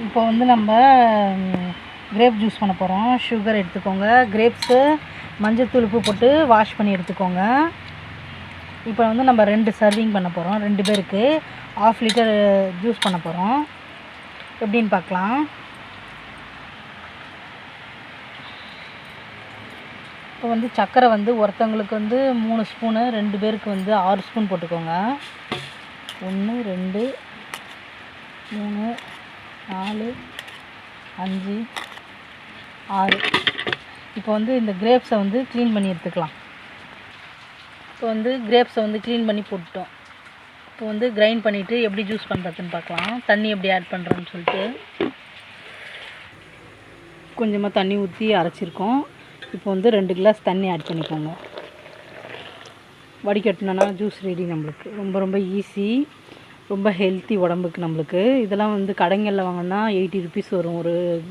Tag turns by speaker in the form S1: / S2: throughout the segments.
S1: இப்போ வந்து நம்ம கிரேப் ஜூஸ் பண்ண போகிறோம். சுகர் எடுத்துக்கோங்க, கிரேப்ஸு மஞ்சத்தூள் உப்பு போட்டு வாஷ் பண்ணி எடுத்துக்கோங்க. இப்போ வந்து நம்ம 2 சர்விங் பண்ண போகிறோம். 2 பேருக்கு 1/2 லிட்டர் ஜூஸ் பண்ண போகிறோம். எப்படின்னு பார்க்கலாம். இப்போ வந்து சர்க்கரை வந்து ஒருத்தவங்களுக்கு வந்து 3 ஸ்பூனு, 2 பேருக்கு வந்து 6 ஸ்பூன் போட்டுக்கோங்க. 1 2 3 4 5 6. இப்போ வந்து இந்த கிரேப்ஸை வந்து க்ளீன் பண்ணி எடுத்துக்கலாம். இப்போ வந்து கிரேப்ஸை வந்து க்ளீன் பண்ணி போட்டுட்டோம். இப்போ வந்து கிரைண்ட் பண்ணிவிட்டு எப்படி ஜூஸ் பண்ணுறதுன்னு பார்க்கலாம். தண்ணி எப்படி ஆட் பண்ணுறோன்னு சொல்லிட்டு கொஞ்சமாக தண்ணி ஊற்றி அரைச்சிருக்கோம். இப்போ வந்து 2 கிளாஸ் தண்ணி ஆட் பண்ணிக்கோங்க. வடிகட்டினோன்னா ஜூஸ் ரெடி. நம்மளுக்கு ரொம்ப ரொம்ப ஈஸி, ரொம்ப ஹெல்த்தி உடம்புக்கு நம்மளுக்கு. இதெல்லாம் வந்து கடைங்களில் வாங்கினா 80 ருபீஸ் வரும்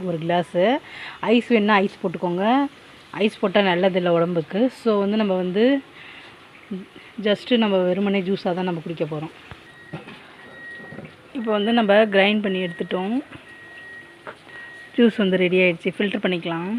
S1: ஒரு கிளாஸு. ஐஸ் வேணுன்னா ஐஸ் போட்டுக்கோங்க. ஐஸ் போட்டால் நல்லதில்லை உடம்புக்கு. ஸோ வந்து நம்ம வந்து ஜஸ்ட்டு நம்ம வெறுமனே ஜூஸாக தான் நம்ம குடிக்க போகிறோம். இப்போ வந்து நம்ம கிரைண்ட் பண்ணி எடுத்துட்டோம். ஜூஸ் வந்து ரெடி ஆகிடுச்சு. ஃபில்டர் பண்ணிக்கலாம்.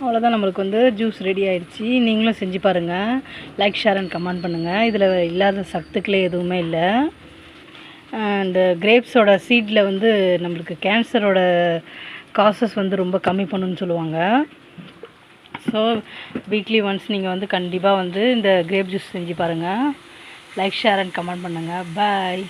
S1: அவ்வளோதான், நம்மளுக்கு வந்து ஜூஸ் ரெடி ஆகிடுச்சி. நீங்களும் செஞ்சு பாருங்கள். லைக், ஷேர் அண்ட் கமெண்ட் பண்ணுங்கள். இதில் இல்லாத சத்துக்களே எதுவுமே இல்லை. இந்த கிரேப்ஸோட சீடில் வந்து நம்மளுக்கு கேன்சரோட காசஸ் வந்து ரொம்ப கம்மி பண்ணுன்னு சொல்லுவாங்க. ஸோ வீக்லி ஒன்ஸ் நீங்கள் வந்து கண்டிப்பாக வந்து இந்த கிரேப் ஜூஸ் செஞ்சு பாருங்கள். லைக், ஷேர் அண்ட் கமெண்ட் பண்ணுங்கள். பாய்.